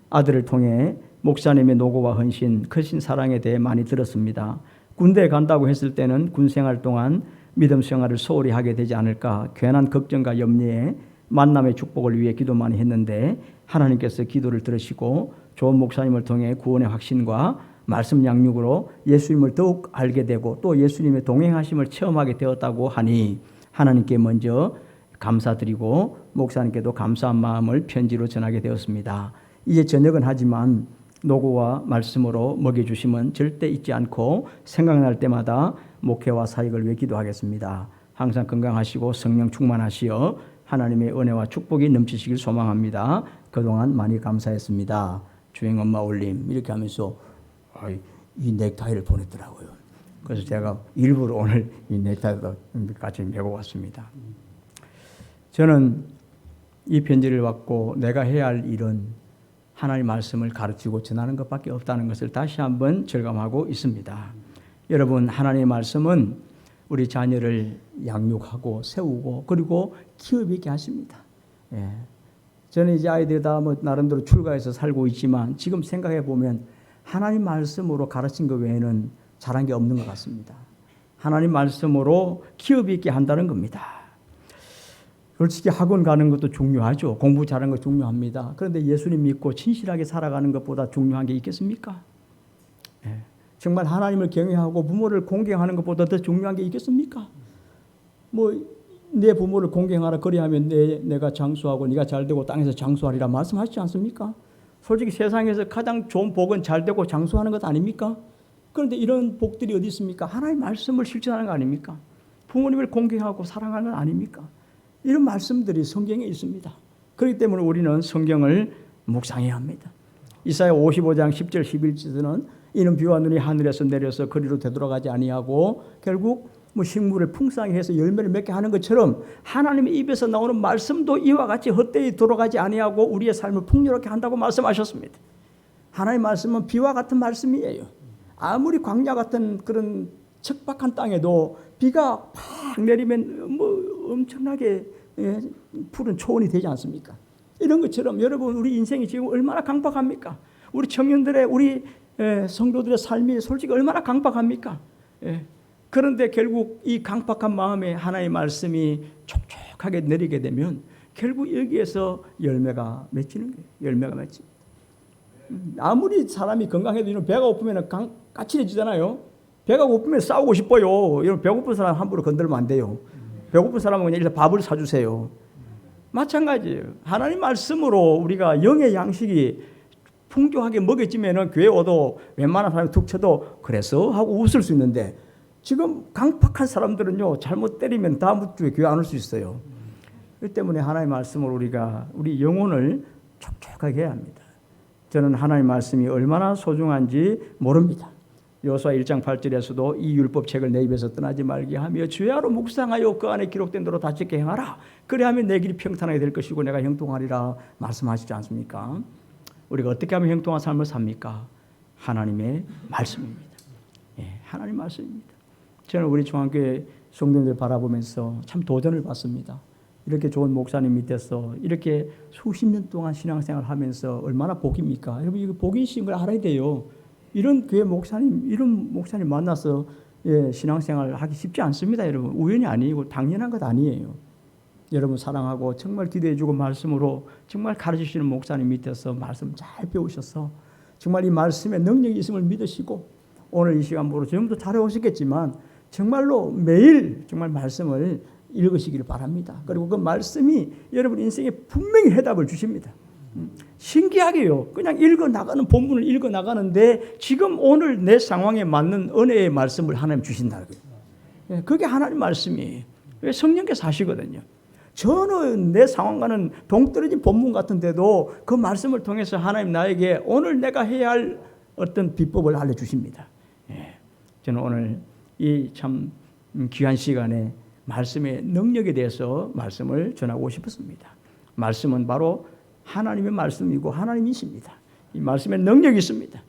아들을 통해 목사님의 노고와 헌신, 크신 사랑에 대해 많이 들었습니다. 군대에 간다고 했을 때는 군 생활 동안 믿음 생활을 소홀히 하게 되지 않을까 괜한 걱정과 염려에 만남의 축복을 위해 기도 많이 했는데 하나님께서 기도를 들으시고 좋은 목사님을 통해 구원의 확신과 말씀 양육으로 예수님을 더욱 알게 되고 또 예수님의 동행하심을 체험하게 되었다고 하니 하나님께 먼저 감사드리고 목사님께도 감사한 마음을 편지로 전하게 되었습니다. 이제 저녁은 하지만 노고와 말씀으로 먹여주심은 절대 잊지 않고 생각날 때마다 목회와 사역을 위해 기도하겠습니다. 항상 건강하시고 성령 충만하시어 하나님의 은혜와 축복이 넘치시길 소망합니다. 그동안 많이 감사했습니다. 주행 엄마 올림 이렇게 하면서 이 넥타이를 보냈더라고요. 그래서 제가 일부러 오늘 이 넥타이도 같이 메고 왔습니다. 저는 이 편지를 받고 내가 해야 할 일은 하나님의 말씀을 가르치고 전하는 것밖에 없다는 것을 다시 한번 절감하고 있습니다. 여러분 하나님의 말씀은 우리 자녀를 양육하고 세우고 그리고 기업 있게 하십니다. 저는 이제 아이들이 다 뭐 나름대로 출가해서 살고 있지만 지금 생각해 보면 하나님 말씀으로 가르친 것 외에는 잘한 게 없는 것 같습니다. 하나님 말씀으로 기업 있게 한다는 겁니다. 솔직히 학원 가는 것도 중요하죠. 공부 잘하는 거 중요합니다. 그런데 예수님 믿고 진실하게 살아가는 것보다 중요한 게 있겠습니까? 정말 하나님을 경외하고 부모를 공경하는 것보다 더 중요한 게 있겠습니까? 내 부모를 공경하라 그리하면 내가 장수하고 네가 잘되고 땅에서 장수하리라 말씀하시지 않습니까? 솔직히 세상에서 가장 좋은 복은 잘되고 장수하는 것 아닙니까? 그런데 이런 복들이 어디 있습니까? 하나님의 말씀을 실천하는 거 아닙니까? 부모님을 공경하고 사랑하는 것 아닙니까? 이런 말씀들이 성경에 있습니다. 그렇기 때문에 우리는 성경을 묵상해야 합니다. 이사야 55장 10절 11절에는 이는 비와 눈이 하늘에서 내려서 그리로 되돌아가지 아니하고 결국 식물을 풍성히 해서 열매를 맺게 하는 것처럼 하나님의 입에서 나오는 말씀도 이와 같이 헛되이 돌아가지 아니하고 우리의 삶을 풍요롭게 한다고 말씀하셨습니다. 하나님의 말씀은 비와 같은 말씀이에요. 아무리 광야 같은 그런 척박한 땅에도 비가 팍 내리면 엄청나게 푸른 초원이 되지 않습니까? 이런 것처럼 여러분 우리 인생이 지금 얼마나 강박합니까? 우리 청년들의 우리 성도들의 삶이 솔직히 얼마나 강박합니까? 그런데 결국 이 강박한 마음에 하나님의 말씀이 촉촉하게 내리게 되면 결국 여기에서 열매가 맺히는 거예요. 열매가 맺힙니다. 아무리 사람이 건강해도 배가 고프면 까칠해지잖아요. 배가 고프면 싸우고 싶어요. 이런 배고픈 사람 함부로 건들면 안 돼요. 배고픈 사람은 그냥 일단 밥을 사주세요. 마찬가지예요. 하나님 말씀으로 우리가 영의 양식이 풍족하게 먹여지면 교회 와도 웬만한 사람이 툭 쳐도 그래서 하고 웃을 수 있는데 지금 강팍한 사람들은요 잘못 때리면 다음 주에 교회 안 올 수 있어요. 그렇기 때문에 하나님의 말씀으로 우리가 우리 영혼을 촉촉하게 해야 합니다. 저는 하나님의 말씀이 얼마나 소중한지 모릅니다. 여호수아 1장 8절에서도 이 율법책을 내 입에서 떠나지 말게 하며 주야로 묵상하여 그 안에 기록된 대로 다짓게 행하라. 그래야면 내 길이 평탄하게 될 것이고 내가 형통하리라 말씀하시지 않습니까? 우리가 어떻게 하면 형통한 삶을 삽니까? 하나님의 말씀입니다. 하나님 말씀입니다. 저는 우리 중앙교회 성도님들 바라보면서 참 도전을 받습니다. 이렇게 좋은 목사님 밑에서 이렇게 수십 년 동안 신앙생활을 하면서 얼마나 복입니까? 여러분 이거 복이신 걸 알아야 돼요. 이런 교회 목사님, 이런 목사님 만나서 신앙생활을 하기 쉽지 않습니다. 여러분 우연이 아니고 당연한 것 아니에요. 여러분 사랑하고 정말 기도해주고 말씀으로 정말 가르치시는 목사님 밑에서 말씀 잘 배우셔서 정말 이 말씀에 능력이 있음을 믿으시고 오늘 이 시간으로 지금도 잘해오셨겠지만 정말로 매일 정말 말씀을 읽으시기를 바랍니다. 그리고 그 말씀이 여러분 인생에 분명히 해답을 주십니다. 신기하게요. 그냥 읽어나가는 본문을 읽어나가는데 지금 오늘 내 상황에 맞는 은혜의 말씀을 하나님 주신다고요. 그게 하나님 말씀이에요. 성령께서 하시거든요. 저는 내 상황과는 동떨어진 본문 같은데도 그 말씀을 통해서 하나님 나에게 오늘 내가 해야 할 어떤 비법을 알려주십니다. 저는 오늘 이 참 귀한 시간에 말씀의 능력에 대해서 말씀을 전하고 싶었습니다. 말씀은 바로 하나님의 말씀이고 하나님이십니다. 이 말씀에 능력이 있습니다.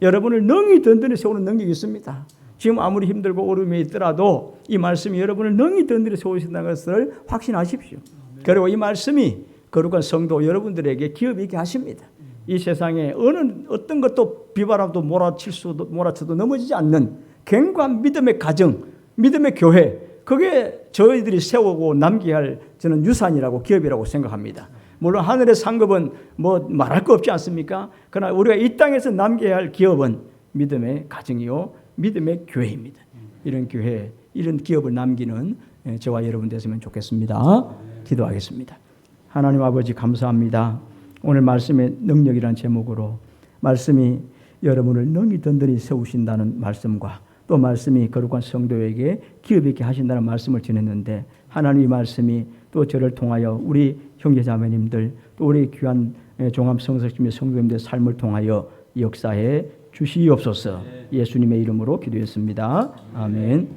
여러분을 능히 든든히 세우는 능력이 있습니다. 지금 아무리 힘들고 어려움이 있더라도 이 말씀이 여러분을 능히 든든히 세우신다는 것을 확신하십시오. 그리고 이 말씀이 거룩한 성도 여러분들에게 기업 있게 하십니다. 이 세상에 어떤 것도 비바람도 몰아쳐도 넘어지지 않는 견고한 믿음의 가정, 믿음의 교회, 그게 저희들이 세우고 남겨야 할 저는 유산이라고 기업이라고 생각합니다. 물론 하늘의 상급은 말할 거 없지 않습니까? 그러나 우리가 이 땅에서 남겨야 할 기업은 믿음의 가정이요 믿음의 교회입니다. 이런 교회, 이런 기업을 남기는 저와 여러분 되시면 좋겠습니다. 기도하겠습니다. 하나님 아버지 감사합니다. 오늘 말씀의 능력이라는 제목으로 말씀이 여러분을 능히 든든히 세우신다는 말씀과 또 말씀이 거룩한 성도에게 기업 있게 하신다는 말씀을 전했는데 하나님의 말씀이 또 저를 통하여 우리 형제자매님들 또 우리 귀한 종합성서팀의 성도님들의 삶을 통하여 역사해 주시옵소서. 예수님의 이름으로 기도했습니다. 아멘.